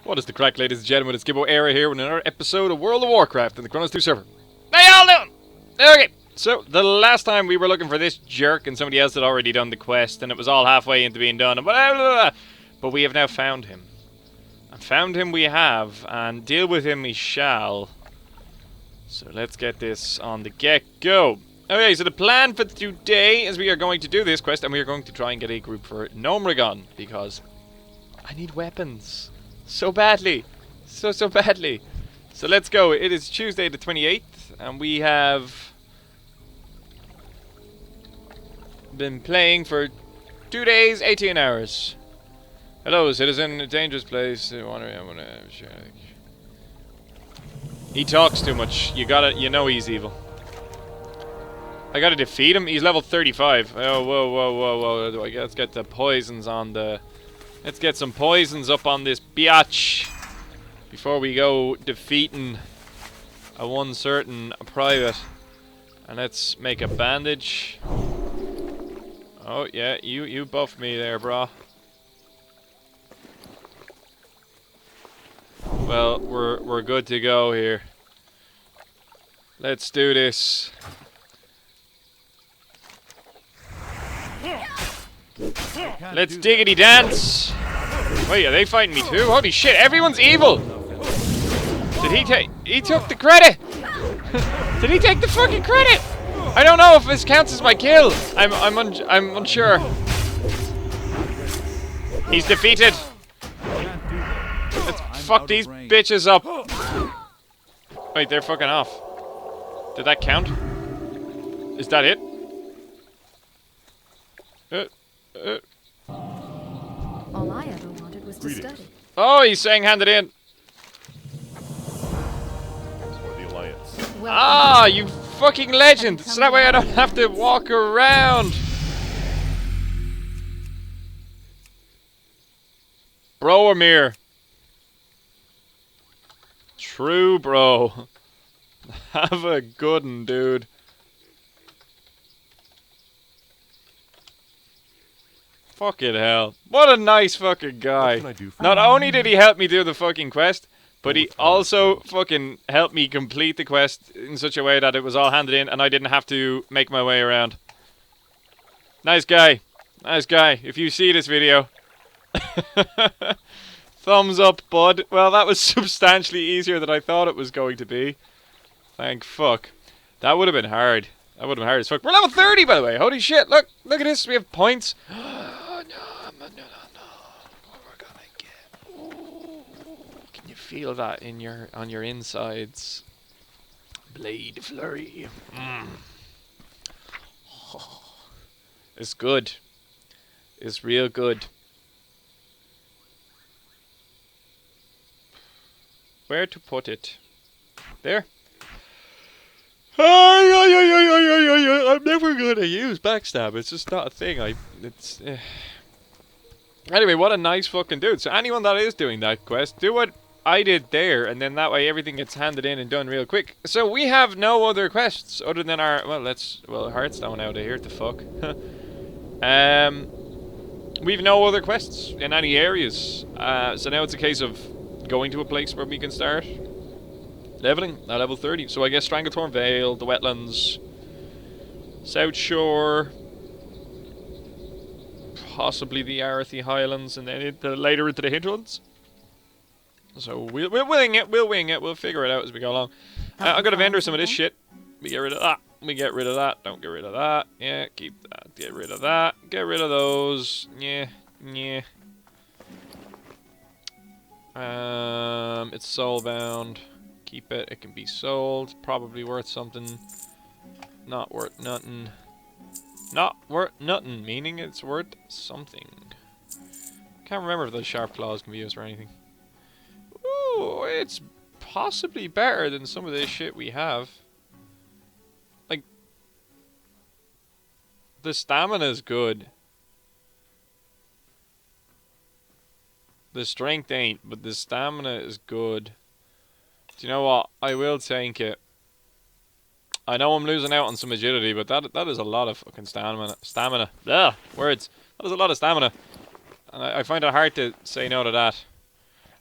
What is the crack, ladies and gentlemen? It's Gibboeire here with another episode of World of Warcraft in the Kronos 2 server. How y'all doing? Okay, so the last time we were looking for this jerk and somebody else had already done the quest and it was all halfway into being done and blah, blah, blah. But we have now found him. And found him we have, and deal with him we shall. So let's get this on the get-go. Okay, so the plan for today is we are going to do this quest and we are going to try and get a group for Gnomeregan because I need weapons. So badly. So badly. So let's go. It is Tuesday the 28th and we have been playing for 2 days, 18 hours. Hello, citizen. A dangerous place. He talks too much. You know he's evil. I gotta defeat him? He's level 35. Oh, whoa. Let's get the poisons on the... Let's get some poisons up on this biatch before we go defeating a one certain private. And let's make a bandage. Oh, yeah, you buffed me there, brah. Well, we're good to go here. Let's do this. Let's diggity dance. Wait, are they fighting me too? Holy shit, everyone's evil. Did he take... He took the credit. Did he take the fucking credit? I don't know if this counts as my kill. I'm unsure. He's defeated. Let's fuck these bitches up. Wait, they're fucking off. Did that count? Is that it? All I ever wanted was to study. Oh, he's saying hand it in. Ah, you fucking legend. So that way I don't have to walk around. Bro, Amir. True, bro. Have a good one, dude. Fucking hell. What a nice fucking guy. Not only did he help me do the fucking quest, but he also fucking helped me complete the quest in such a way that it was all handed in and I didn't have to make my way around. Nice guy. Nice guy. If you see this video... Thumbs up, bud. Well, that was substantially easier than I thought it was going to be. Thank fuck. That would have been hard. That would have been hard as fuck. We're level 30, by the way. Holy shit. Look at this. We have points. Oh, no. What we're gonna get. Ooh. Can you feel that in on your insides? Blade flurry. Oh. It's good. It's real good. Where to put it? There. I'm never gonna use backstab. It's just not a thing. Anyway, what a nice fucking dude. So anyone that is doing that quest, do what I did there, and then that way everything gets handed in and done real quick. So we have no other quests other than our Hearthstone out of here. The fuck. We've no other quests in any areas. So now it's a case of going to a place where we can start leveling at level 30. So I guess Stranglethorn Vale, the wetlands, South Shore, possibly the Arathi Highlands, and then later into the hinterlands. So we'll wing it. We'll figure it out as we go along. I'm gonna vendor some of this shit. We get rid of that. We get rid of that. Don't get rid of that. Yeah, keep that. Get rid of that. Get rid of those. Yeah. It's soulbound. Keep it. It can be sold. Probably worth something. Not worth nothing. Not worth nothing, meaning it's worth something. Can't remember if those sharp claws can be used for anything. Ooh, it's possibly better than some of this shit we have. Like, the stamina is good. The strength ain't, but the stamina is good. Do you know what? I will take it. I know I'm losing out on some agility, but that is a lot of fucking stamina. Ugh, words. That is a lot of stamina. And I find it hard to say no to that.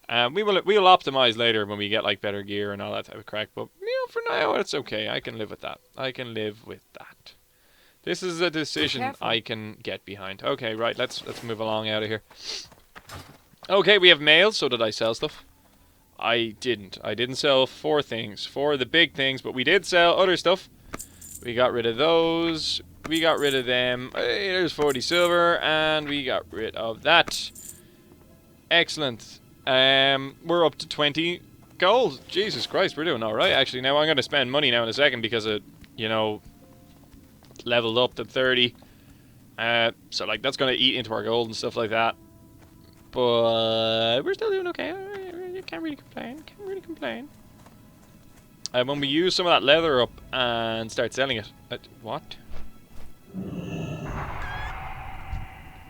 We'll optimize later when we get like better gear and all that type of crack. But for now it's okay. I can live with that. I can live with that. This is a decision I can get behind. Okay, right. Let's move along out of here. Okay, we have mail. So did I sell stuff? I didn't. I didn't sell 4 things. 4 of the big things, but we did sell other stuff. We got rid of those. We got rid of them. Hey, there's 40 silver, and we got rid of that. Excellent. We're up to 20 gold. Jesus Christ, we're doing alright. Actually, now I'm going to spend money now in a second because it, leveled up to 30. So, like, that's going to eat into our gold and stuff like that. But we're still doing okay. Can't really complain. When we use some of that leather up and start selling it. What?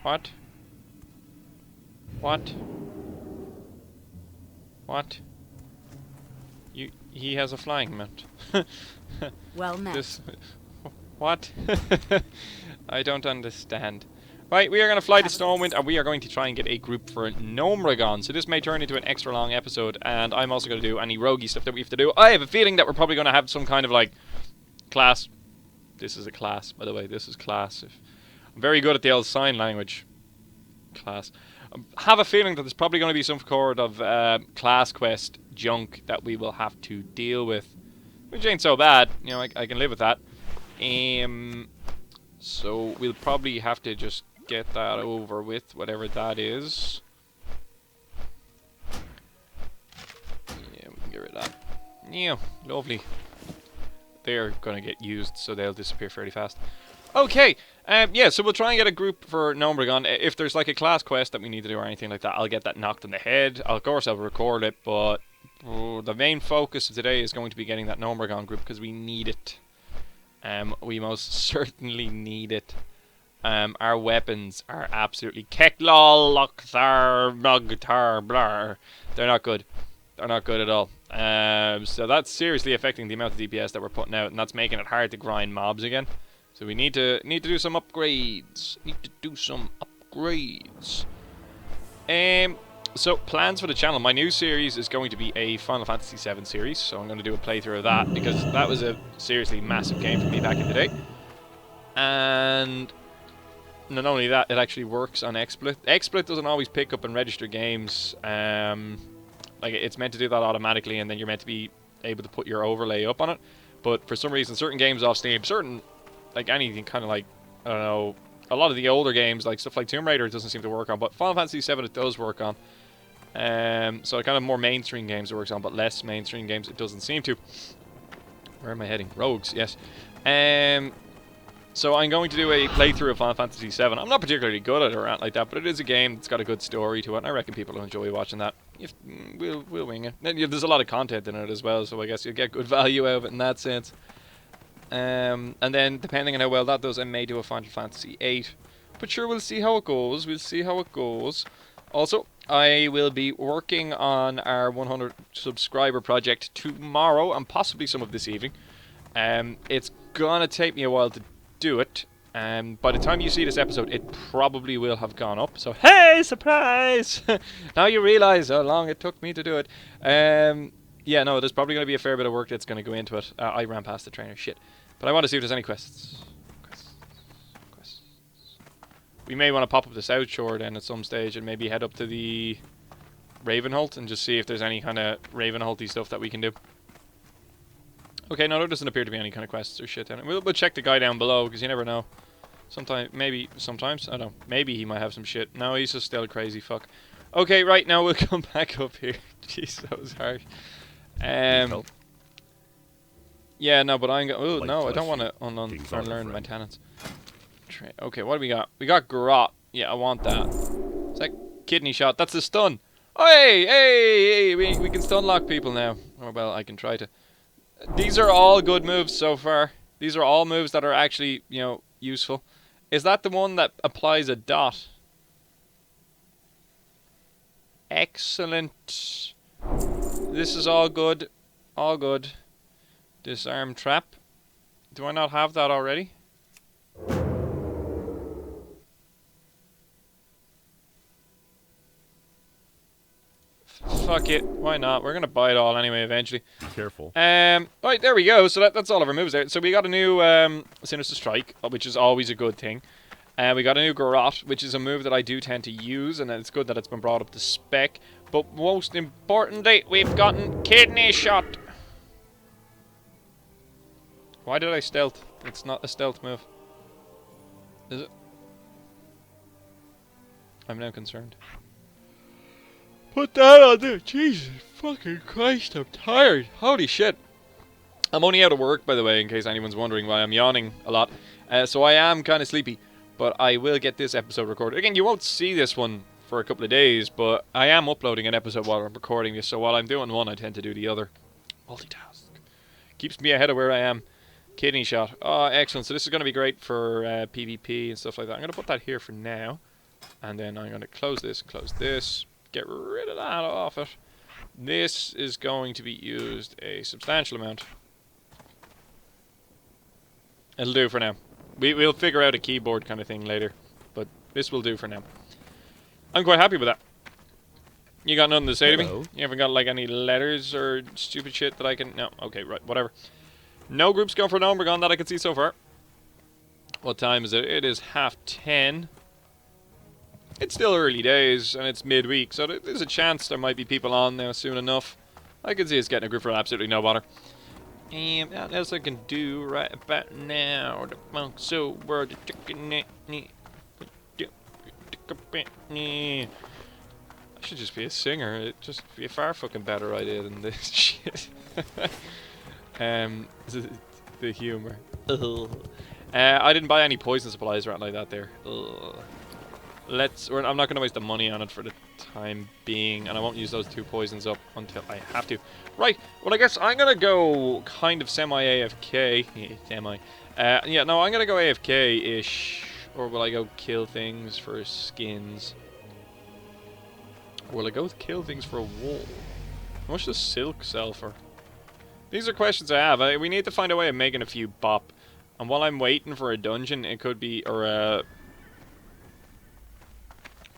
What? What? What? He has a flying mount. Well met. What? I don't understand. Right, we are going to fly to Stormwind, and we are going to try and get a group for Gnomeregan. So this may turn into an extra long episode, and I'm also going to do any roguey stuff that we have to do. I have a feeling that we're probably going to have some kind of, like, class. This is a class, by the way. This is class. I'm very good at the old sign language. Class. I have a feeling that there's probably going to be some sort of class quest junk that we will have to deal with. Which ain't so bad. I can live with that. So we'll probably have to just get that over with, whatever that is. Yeah, we can get rid of that. Yeah, lovely. They're gonna get used, so they'll disappear fairly fast. Okay, yeah, so we'll try and get a group for Gnomeregan. If there's like a class quest that we need to do or anything like that, I'll get that knocked on the head. Of course, I'll record it, but the main focus of today is going to be getting that Gnomeregan group because we need it. We most certainly need it. Our weapons are absolutely keklol, lokthar, nogtar, blar. They're not good. They're not good at all. So that's seriously affecting the amount of DPS that we're putting out, and that's making it hard to grind mobs again. So we need to do some upgrades. So plans for the channel. My new series is going to be a Final Fantasy VII series, so I'm going to do a playthrough of that because that was a seriously massive game for me back in the day. And not only that, it actually works on XSplit. XSplit doesn't always pick up and register games. Like it's meant to do that automatically, and then you're meant to be able to put your overlay up on it. But for some reason, certain games off Steam, like anything kind of like, I don't know, a lot of the older games, like stuff like Tomb Raider, it doesn't seem to work on, but Final Fantasy VII it does work on. So kind of more mainstream games it works on, but less mainstream games it doesn't seem to. Where am I heading? Rogues, yes. So I'm going to do a playthrough of Final Fantasy VII. I'm not particularly good at it or anything like that, but it is a game that's got a good story to it, and I reckon people will enjoy watching that. We'll wing it. There's a lot of content in it as well, so I guess you'll get good value out of it in that sense. And then, depending on how well that does, I may do a Final Fantasy VIII. But sure, we'll see how it goes. Also, I will be working on our 100 subscriber project tomorrow, and possibly some of this evening. It's gonna take me a while to do it. By the time you see this episode, it probably will have gone up. So, hey, surprise! Now you realise how long it took me to do it. Yeah, no, there's probably going to be a fair bit of work that's going to go into it. I ran past the trainer, shit. But I want to see if there's any quests. We may want to pop up the South Shore then at some stage and maybe head up to the Ravenholt and just see if there's any kind of Ravenholty stuff that we can do. Okay, no, there doesn't appear to be any kind of quests or shit in it. We'll check the guy down below, because you never know. Sometimes, I don't know. Maybe he might have some shit. No, he's just still a crazy fuck. Okay, right, now we'll come back up here. Jeez, that was harsh. Yeah, no, but I'm going. Oh no, I don't want to unlearn my talents. Okay, what do we got? We got Garrot. Yeah, I want that. It's like kidney shot. That's a stun. Oh, hey, we can stun lock people now. Or well, I can try to. These are all good moves so far. These are all moves that are actually, useful. Is that the one that applies a dot? Excellent. This is all good. All good. Disarm trap. Do I not have that already? fuck it. Why not? We're gonna buy it all anyway eventually. Be careful. Right, there we go. So that's all of our moves there. So we got a new Sinister Strike, which is always a good thing. We got a new Garrote, which is a move that I do tend to use, and it's good that it's been brought up to spec. But most importantly, we've gotten Kidney Shot. Why did I stealth? It's not a stealth move. Is it? I'm now concerned. Put that on there. Jesus fucking Christ, I'm tired. Holy shit. I'm only out of work, by the way, in case anyone's wondering why I'm yawning a lot. So I am kind of sleepy, but I will get this episode recorded. Again, you won't see this one for a couple of days, but I am uploading an episode while I'm recording this, so while I'm doing one, I tend to do the other. Multitask. Keeps me ahead of where I am. Kidney Shot. Oh, excellent. So this is going to be great for PvP and stuff like that. I'm going to put that here for now. And then I'm going to close this, get rid of that off it. This is going to be used a substantial amount. It'll do for now. We'll figure out a keyboard kind of thing later. But this will do for now. I'm quite happy with that. You got nothing to say to me? You haven't got like any letters or stupid shit that I can... No, okay, right, whatever. No groups going for Gnomeregan that I can see so far. What time is it? It is 10:30. It's still early days, and it's midweek, so there's a chance there might be people on now soon enough. I can see us getting a group for absolutely no bother. What else I can do right about now? The funk so world I should just be a singer. It'd just be a far fucking better idea than this shit. The humor. I didn't buy any poison supplies or anything like that there. I'm not going to waste the money on it for the time being, and I won't use those 2 poisons up until I have to. Right, well I guess I'm going to go kind of semi-AFK. Yeah, no, I'm going to go AFK-ish. Or will I go kill things for skins? Or will I go kill things for wool? How much does silk sell for? These are questions I have. We need to find a way of making a few bop. And while I'm waiting for a dungeon, it could be... Or,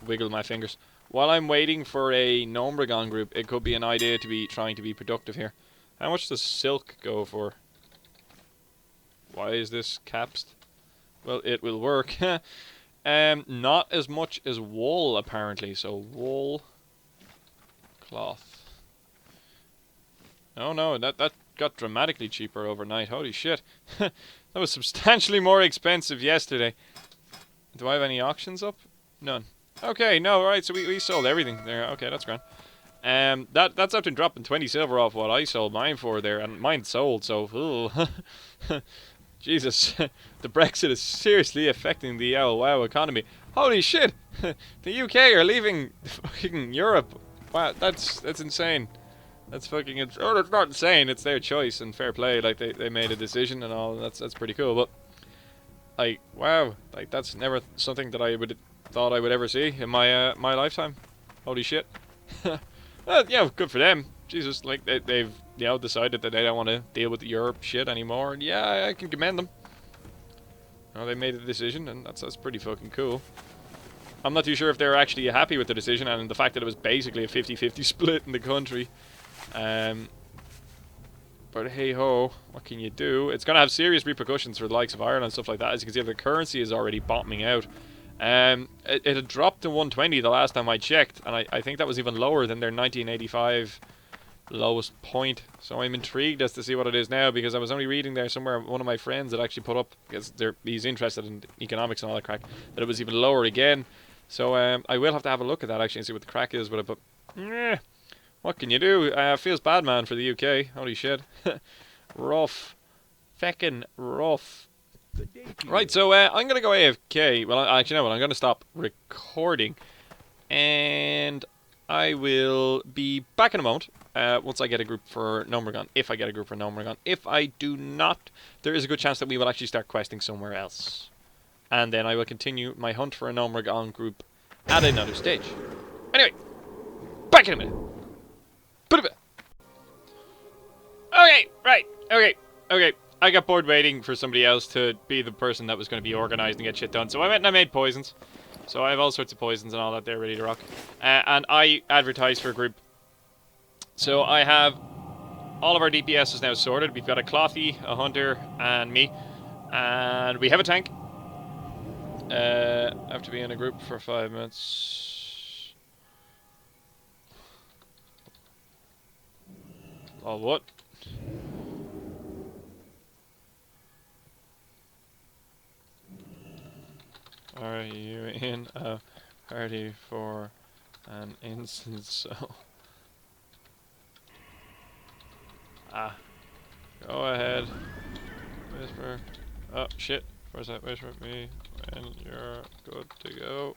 wiggle my fingers. While I'm waiting for a Gnomeregan group, it could be an idea to be trying to be productive here. How much does silk go for? Why is this capsed? Well, it will work. Not as much as wool, apparently. So, wool, cloth. Oh no, that got dramatically cheaper overnight. Holy shit. That was substantially more expensive yesterday. Do I have any auctions up? None. Okay, no, right, so we sold everything there. Okay, that's grand. That's after dropping 20 silver off what I sold mine for there, and mine sold, so... Jesus, the Brexit is seriously affecting the WoW economy. Holy shit! The UK are leaving fucking Europe. Wow, that's insane. That's fucking... Oh, that's not insane, it's their choice and fair play. Like, they made a decision and all, that's pretty cool, but... Like, wow, like, that's never something that I would... thought I would ever see in my my lifetime. Holy shit. Yeah, good for them. Jesus, like they've decided that they don't want to deal with the Europe shit anymore. And yeah, I can commend them. You know, they made a decision, and that's pretty fucking cool. I'm not too sure if they're actually happy with the decision and the fact that it was basically a 50-50 split in the country. But hey ho, what can you do? It's gonna have serious repercussions for the likes of Ireland and stuff like that. As you can see, the currency is already bottoming out. It had dropped to 120 the last time I checked, and I think that was even lower than their 1985 lowest point. So I'm intrigued as to see what it is now, because I was only reading there somewhere, one of my friends had actually put up, because he's interested in economics and all that crack, that it was even lower again. So I will have to have a look at that actually and see what the crack is with it, but what can you do? Feels bad, man, for the UK. Holy shit. Rough. Feckin' rough. Right, so I'm going to go AFK. Well, actually, no, I'm going to stop recording. And I will be back in a moment once I get a group for Gnomeregan. If I get a group for Gnomeregan. If I do not, there is a good chance that we will actually start questing somewhere else. And then I will continue my hunt for a Gnomeregan group at another stage. Anyway, back in a minute. Okay, right, okay. I got bored waiting for somebody else to be the person that was going to be organized and get shit done. So I went and I made poisons. So I have all sorts of poisons and all that there ready to rock. And I advertised for a group So I have all of our DPS is now sorted. We've got a Clothy, a Hunter, and me. And we have a tank. I have to be in a group for 5 minutes. Oh, what? Are you in a party for an instance? So, go ahead. Whisper. Oh shit! First, that whisper at me when you're good to go.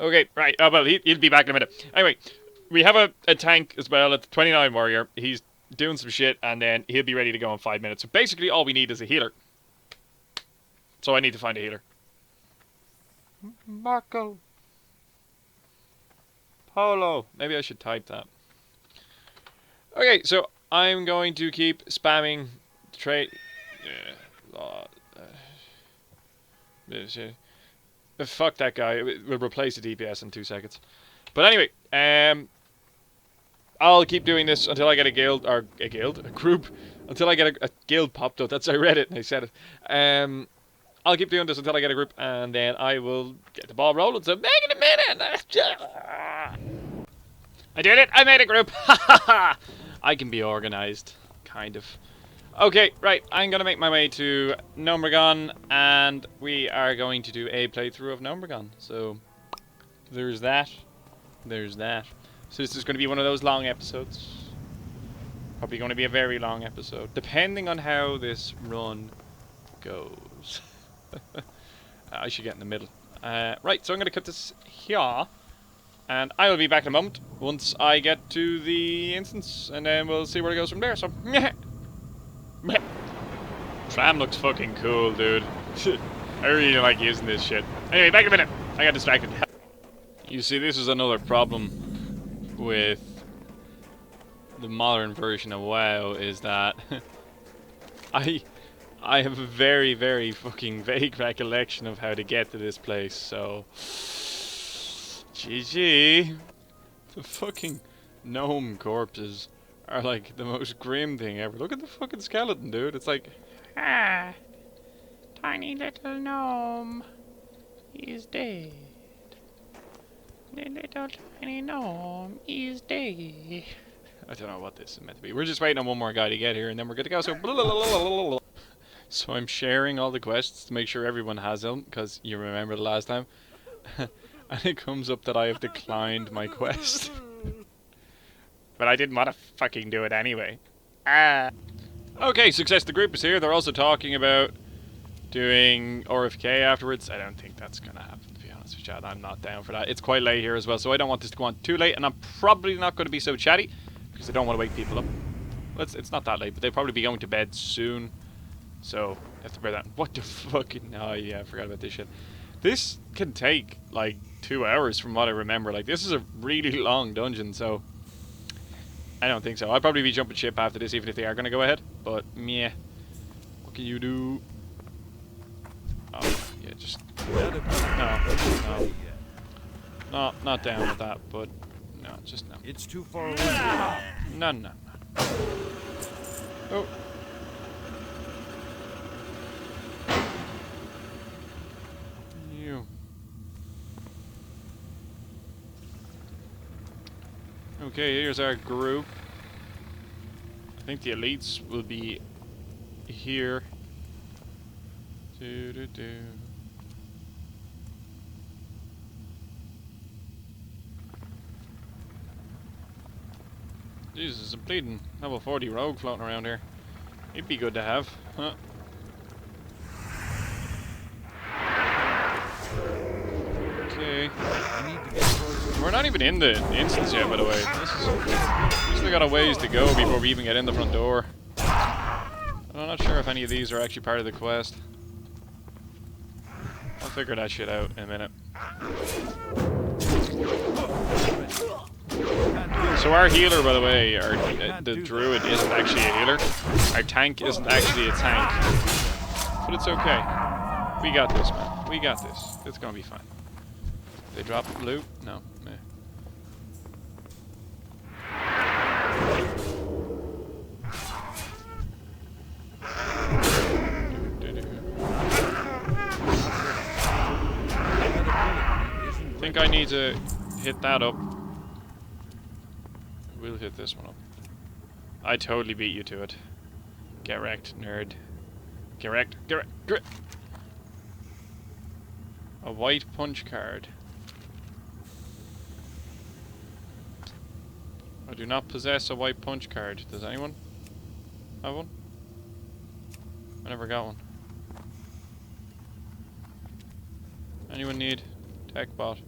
Okay, right. Oh well, he'll be back in a minute. Anyway, we have a tank as well at the 29 warrior. He's doing some shit, and then he'll be ready to go in 5 minutes. So basically, all we need is a healer. So I need to find a healer. Marco. Polo. Maybe I should type that. Okay, so I'm going to keep spamming trade. Fuck that guy. We'll replace the DPS in 2 seconds. But anyway, I'll keep doing this until I get a guild, or a group, until I get a guild popped up. That's I read it and I said it. I'll keep doing this until I get a group, and then I will get the ball rolling. So make it a minute. I did it. I made a group. I can be organized, kind of. Okay, right. I'm gonna make my way to Gnomeregan, and we are going to do a playthrough of Gnomeregan. So there's that. There's that. So this is going to be one of those long episodes. Probably going to be a very long episode, depending on how this run goes. I should get in the middle. Right, so I'm going to cut this here. And I will be back in a moment once I get to the instance. And then we'll see where it goes from there. So, Tram looks fucking cool, dude. I really like using this shit. Anyway, back in a minute. I got distracted. You see, this is another problem with the modern version of WoW, is that I have a very, very fucking vague recollection of how to get to this place, so... GG. The fucking gnome corpses are like the most grim thing ever. Look at the fucking skeleton, dude. It's like... tiny little gnome. He's dead. The little tiny gnome is dead. I don't know what this is meant to be. We're just waiting on one more guy to get here, and then we're good to go, so... So I'm sharing all the quests to make sure everyone has them, because you remember the last time. And it comes up that I have declined my quest. But I didn't want to fucking do it anyway. Okay, success. The group is here. They're also talking about doing RFK afterwards. I don't think that's going to happen, to be honest with you. I'm not down for that. It's quite late here as well, so I don't want this to go on too late. And I'm probably not going to be so chatty, because I don't want to wake people up. Well, it's not that late, but they'll probably be going to bed soon. So, I have to bear that. What the fuck? Oh, yeah, I forgot about this shit. This can take, like, 2 hours from what I remember. Like, this is a really long dungeon, so... I don't think so. I'll probably be jumping ship after this, even if they are going to go ahead. But, meh. What can you do? Oh, yeah, just... No. No, not down with that, but... No, just no. It's too far away. No. Oh. Okay, here's our group. I think the elites will be here. Jesus, there's a bleeding level 40 rogue floating around here. He'd be good to have. Huh. Okay. We're not even in the instance yet, by the way. We still got a ways to go before we even get in the front door. I'm not sure if any of these are actually part of the quest. I'll figure that shit out in a minute. So our healer, by the way, the druid isn't actually a healer. Our tank isn't actually a tank. But it's okay. We got this, man. We got this. It's gonna be fine. They drop loot? No. Meh. think I need to hit that up. We'll hit this one up. I totally beat you to it. Get wrecked, nerd. Get wrecked. Get wrecked. Get wrecked. A white punch card. I do not possess a white punch card. Does anyone have one? I never got one. Anyone need tech bot?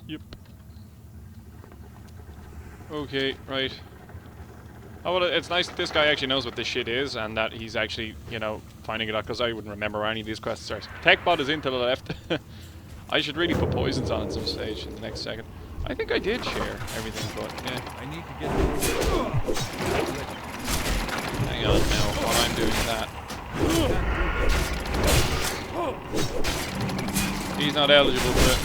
Yep. Okay, right. Oh, well, it's nice that this guy actually knows what this shit is and that he's actually, you know, finding it out, because I wouldn't remember where any of these quests are. Tech bot is in to the left. I should really put poisons on at some stage in the next second. I think I did share everything, but yeah. I need to get. Hang on now while I'm doing that. He's not eligible for it.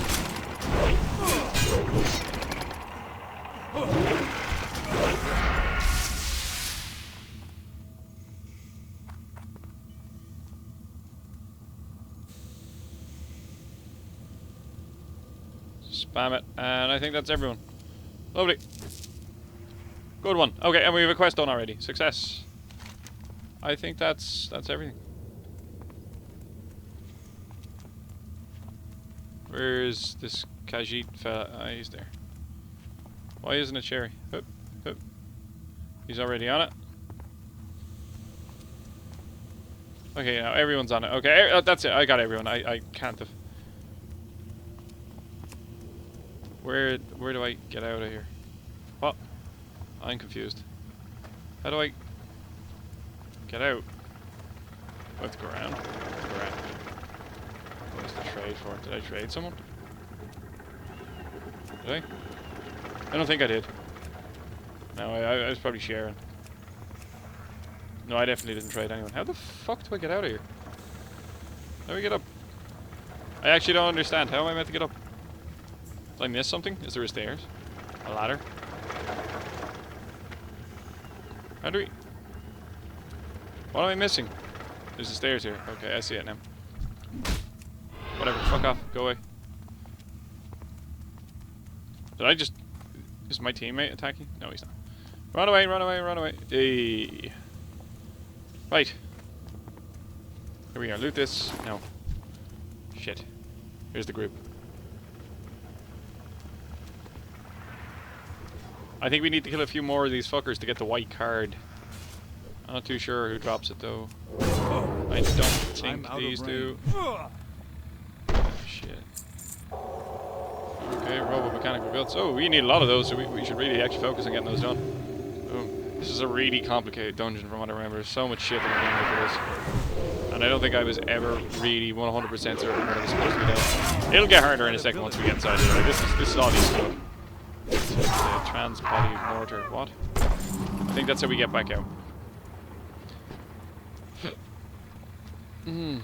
Spam it, and I think that's everyone. Lovely. Good one. Okay, and we have a quest done already. Success. I think that's everything. Where's this Khajiit fella? Ah, he's there. Why isn't it Sherry? Hup, hup. He's already on it. Okay, now everyone's on it. Okay, that's it. I got everyone. I can't have. Where do I get out of here? What? I'm confused. How do I get out? I have to go around? Go around. What's the trade for? Did I trade someone? Did I? I don't think I did. No, I was probably sharing. No, I definitely didn't trade anyone. How the fuck do I get out of here? How do I get up? I actually don't understand. How am I meant to get up? Did I miss something? Is there a stairs? A ladder? How do we... What am I missing? There's the stairs here. Okay, I see it now. Whatever, fuck off. Go away. Did I just... Is my teammate attacking? No, he's not. Run away, run away, run away. Hey. Right. Here we are. Loot this. No. Shit. Here's the group. I think we need to kill a few more of these fuckers to get the white card. I'm not too sure who drops it though. I don't think these do. Oh, shit. Okay, robo-mechanical guts. Oh, we need a lot of those, so we should really actually focus on getting those done. Boom. This is a really complicated dungeon from what I remember. There's so much shit that we're doing for this. And I don't think I was ever really 100% certain what it was supposed to be done. It'll get harder in a second once we get inside it. Right? This is all these stuff. Trans-body mortar. What? I think that's how we get back out. I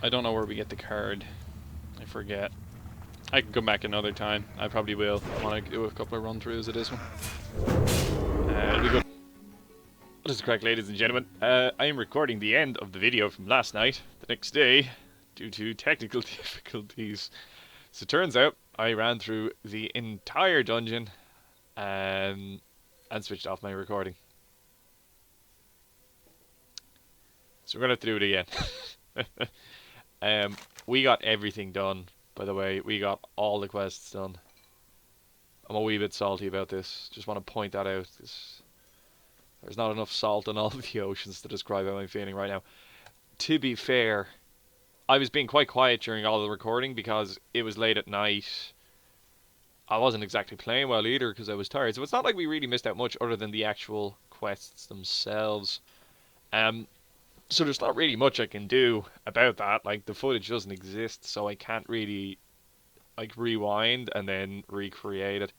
don't know where we get the card. I forget. I can come back another time. I probably will. I want to do a couple of run-throughs of this one. It'll be good. What is correct, ladies and gentlemen? I am recording the end of the video from last night, the next day, due to technical difficulties. So it turns out I ran through the entire dungeon and switched off my recording. So we're going to have to do it again. We got everything done, by the way. We got all the quests done. I'm a wee bit salty about this. Just want to point that out. There's not enough salt in all of the oceans to describe how I'm feeling right now. To be fair, I was being quite quiet during all the recording because it was late at night. I wasn't exactly playing well either because I was tired. So it's not like we really missed out much other than the actual quests themselves. So there's not really much I can do about that. Like, the footage doesn't exist, so I can't really, like, rewind and then recreate it.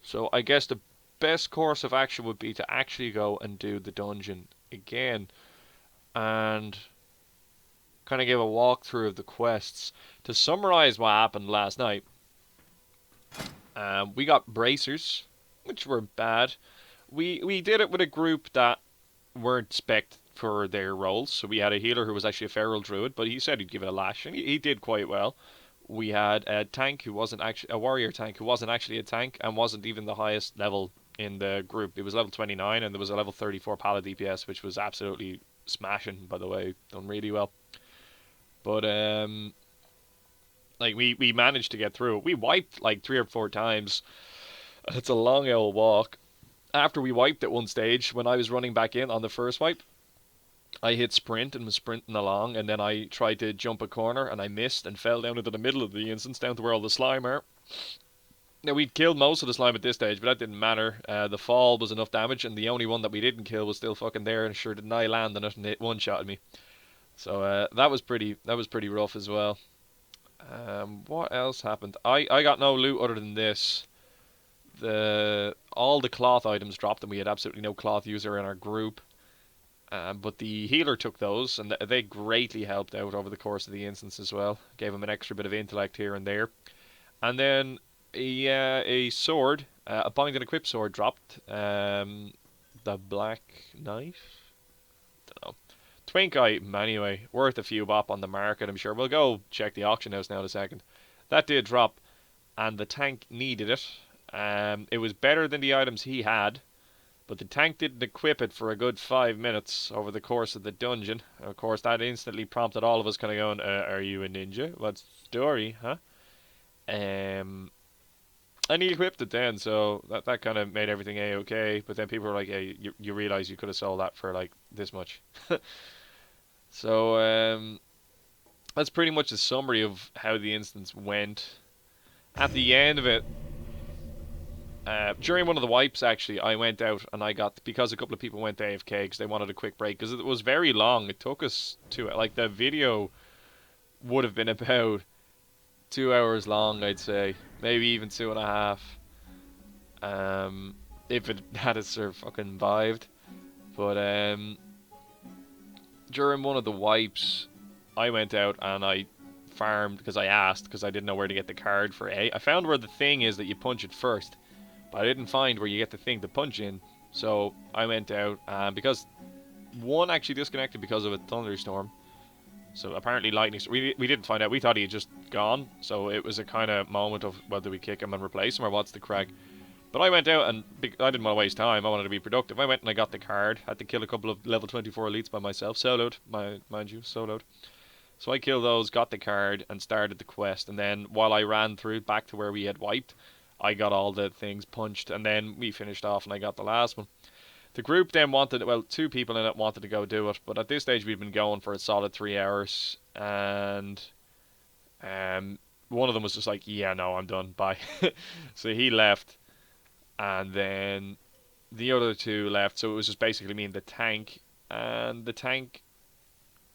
So I guess the best course of action would be to actually go and do the dungeon again and kind of give a walkthrough of the quests. To summarize what happened last night, we got bracers, which were bad. We did it with a group that weren't spec'd for their roles. So we had a healer who was actually a feral druid, but he said he'd give it a lash, and he did quite well. We had a tank who wasn't actually a warrior tank who wasn't actually a tank and wasn't even the highest level in the group. It was level 29, and there was a level 34 pala DPS, which was absolutely smashing, by the way, done really well. But like we managed to get through it. We wiped like 3 or 4 times. It's a long old walk. After we wiped at one stage, when I was running back in on the first wipe, I hit sprint and was sprinting along, and then I tried to jump a corner and I missed and fell down into the middle of the instance, down to where all the slime are. Now, we'd killed most of the slime at this stage, but that didn't matter. The fall was enough damage, and the only one that we didn't kill was still fucking there, and sure didn't I land on it, and it one-shotted me. So that was pretty rough as well. What else happened? I got no loot other than this. All the cloth items dropped, and we had absolutely no cloth user in our group. But the healer took those, and they greatly helped out over the course of the instance as well. Gave him an extra bit of intellect here and there. And then a sword, a bind and equip sword dropped. The black knife? Don't know. Twink item anyway, worth a few bop on the market, I'm sure. We'll go check the auction house now in a second. That did drop, and the tank needed it. It was better than the items he had, but the tank didn't equip it for a good 5 minutes over the course of the dungeon. Of course, that instantly prompted all of us kind of going, are you a ninja? What's the story, huh? And he equipped it then, so that kind of made everything a-okay. But then people were like, hey, you realize you could have sold that for like this much. So that's pretty much a summary of how the instance went. At the end of it, during one of the wipes, actually, I went out and I got, because a couple of people went to AFK because they wanted a quick break, because it was very long. It took us like the video would have been about 2 hours long, I'd say, maybe even 2.5, if it had sort of fucking vibed. But during one of the wipes, I went out and I farmed, because I asked, because I didn't know where to get the card for A. I found where the thing is that you punch it first, but I didn't find where you get the thing to punch in. So I went out, and because one actually disconnected because of a thunderstorm. So apparently lightning, we didn't find out. We thought he had just gone. So it was a kind of moment of whether we kick him and replace him or what's the crack. But I went out and I didn't want to waste time. I wanted to be productive. I went and I got the card. Had to kill a couple of level 24 elites by myself. Soloed, mind you, soloed. So I killed those, got the card, and started the quest. And then while I ran through back to where we had wiped, I got all the things punched. And then we finished off and I got the last one. The group then wanted, well, 2 people in it wanted to go do it. But at this stage we'd been going for a solid 3 hours. And one of them was just like, yeah, no, I'm done, bye. So he left. And then the other 2 left, so it was just basically me and the tank. And the tank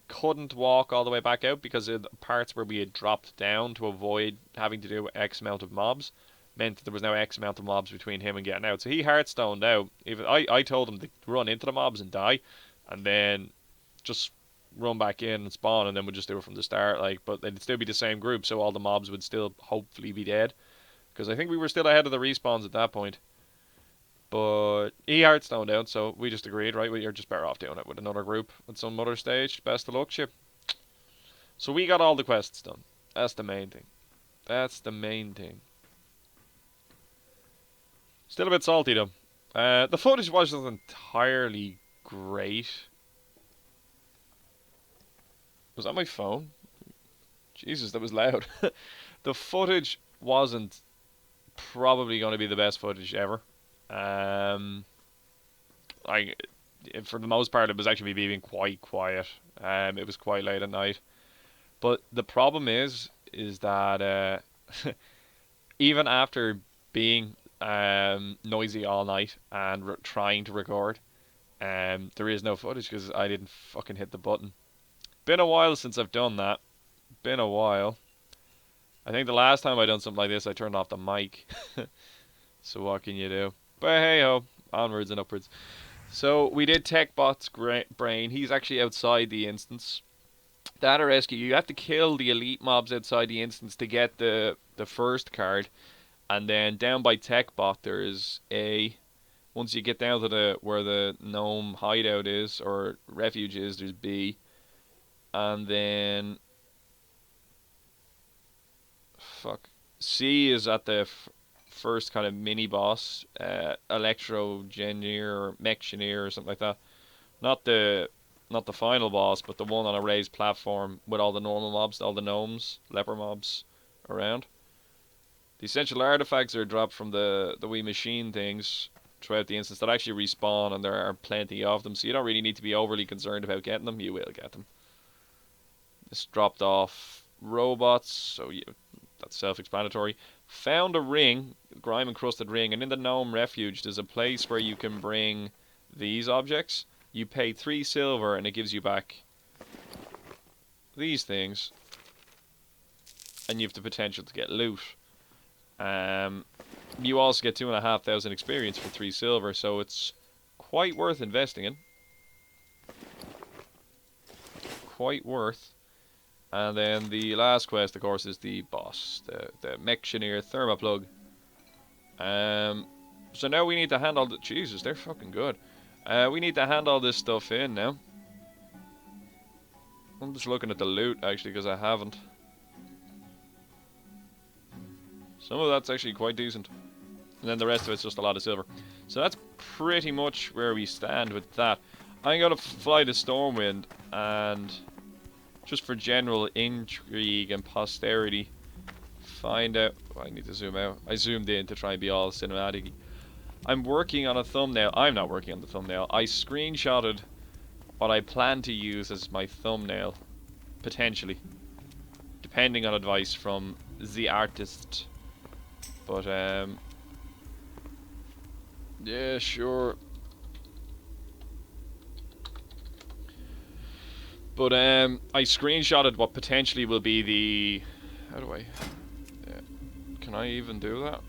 couldn't walk all the way back out because of the parts where we had dropped down to avoid having to do X amount of mobs meant that there was now X amount of mobs between him and getting out. So he heartstoned out. Even I told him to run into the mobs and die, and then just run back in and spawn, and then we'd just do it from the start. Like, but they'd still be the same group, so all the mobs would still hopefully be dead. Because I think we were still ahead of the respawns at that point. But he heartstoned out, so we just agreed, right, well, you're just better off doing it with another group at some other stage. Best of luck, ship. So we got all the quests done. That's the main thing. That's the main thing. Still a bit salty, though. The footage wasn't entirely great. Was that my phone? Jesus, that was loud. The footage wasn't probably going to be the best footage ever. For the most part, it was actually being quite quiet. It was quite late at night. But the problem is that even after being noisy all night and trying to record, there is no footage because I didn't fucking hit the button. Been a while since I've done that. Been a while. I think the last time I done something like this, I turned off the mic. So what can you do? But hey ho, onwards and upwards. So we did TechBot's brain. He's actually outside the instance. Data rescue. You have to kill the elite mobs outside the instance to get the first card. And then down by TechBot there's a Once you get down to the where the gnome hideout is, or refuge is, there's B. And then... Fuck. C is at the first kind of mini-boss. Electro-Engineer or Mech-Engineer or something like that. Not the final boss, but the one on a raised platform with all the normal mobs, all the gnomes, leper mobs around. The essential artifacts are dropped from the wee machine things throughout the instance that actually respawn, and there are plenty of them, so you don't really need to be overly concerned about getting them. You will get them. This dropped off robots, so that's self-explanatory. Found a ring, grime encrusted ring, and in the gnome refuge there's a place where you can bring these objects. You pay 3 silver and it gives you back these things, and you have the potential to get loot. You also get 2,500 experience for 3 silver, so it's quite worth investing in. Quite worth. And then the last quest, of course, is the boss, the Mech-Engineer Thermoplug. So now we need to hand all the... Jesus, they're fucking good. We need to hand all this stuff in now. I'm just looking at the loot, actually, because I haven't. Some of that's actually quite decent. And then the rest of it's just a lot of silver. So that's pretty much where we stand with that. I'm going to fly the Stormwind, and just for general intrigue and posterity, find out... I need to zoom out. I zoomed in to try and be all cinematic. I'm working on a thumbnail. I'm not working on the thumbnail. I screenshotted what I plan to use as my thumbnail, potentially, depending on advice from the artist. But yeah, sure. But I screenshotted what potentially will be the... How do I... can I even do that?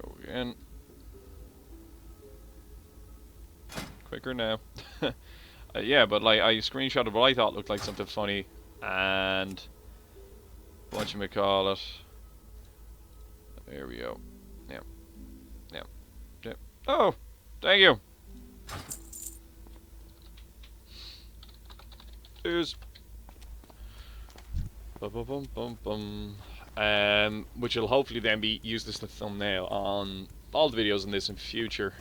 Go again. Quicker now. Yeah, but like I screenshotted what I thought looked like something funny, and whatchamacallit. There we go. Yeah. Yeah. Yeah. Oh! Thank you! Cheers! Which will hopefully then be used as the thumbnail on all the videos in this in future.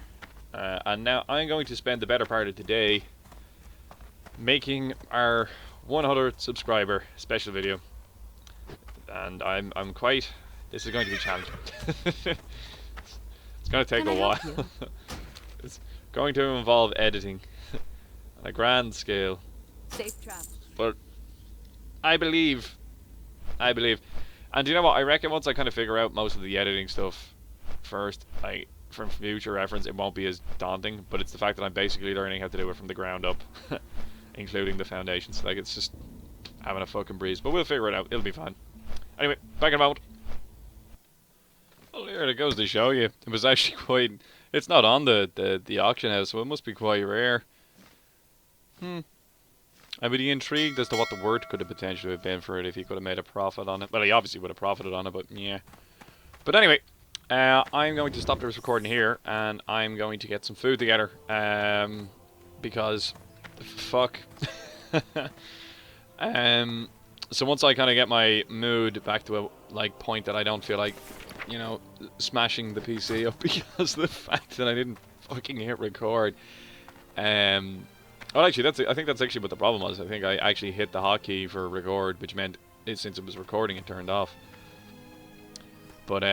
And now I'm going to spend the better part of today making our 100th subscriber special video. And I'm quite... This is going to be challenging. It's going to take a while. It's going to involve editing on a grand scale. Safe travel. But I believe. And you know what? I reckon once I kind of figure out most of the editing stuff first, from future reference, it won't be as daunting. But it's the fact that I'm basically learning how to do it from the ground up, including the foundations. Like, it's just having a fucking breeze. But we'll figure it out. It'll be fine. Anyway, back in a moment. Well, here it goes to show you. It was actually quite... It's not on the auction house, so it must be quite rare. I'd be intrigued as to what the worth could have potentially have been for it if he could have made a profit on it. Well, he obviously would have profited on it, but yeah. But anyway, I'm going to stop this recording here, and I'm going to get some food together. Because... Fuck. So once I kind of get my mood back to a point that I don't feel like, you know, smashing the PC up because of the fact that I didn't fucking hit record. Well, actually, I think that's actually what the problem was. I think I actually hit the hotkey for record, which meant since it was recording, it turned off. But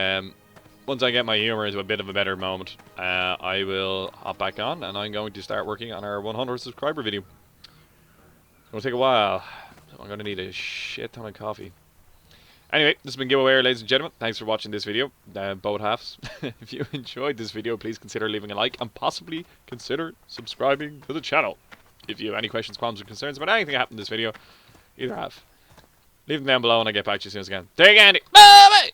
once I get my humor into a bit of a better moment, I will hop back on, and I'm going to start working on our 100 subscriber video. It's going to take a while. I'm going to need a shit ton of coffee. Anyway, this has been Gibboeire, ladies and gentlemen. Thanks for watching this video, both halves. If you enjoyed this video, please consider leaving a like and possibly consider subscribing to the channel. If you have any questions, qualms, or concerns about anything that happened in this video, either have. Leave them down below and I'll get back to you as soon as I can. Take it, Andy. Bye-bye!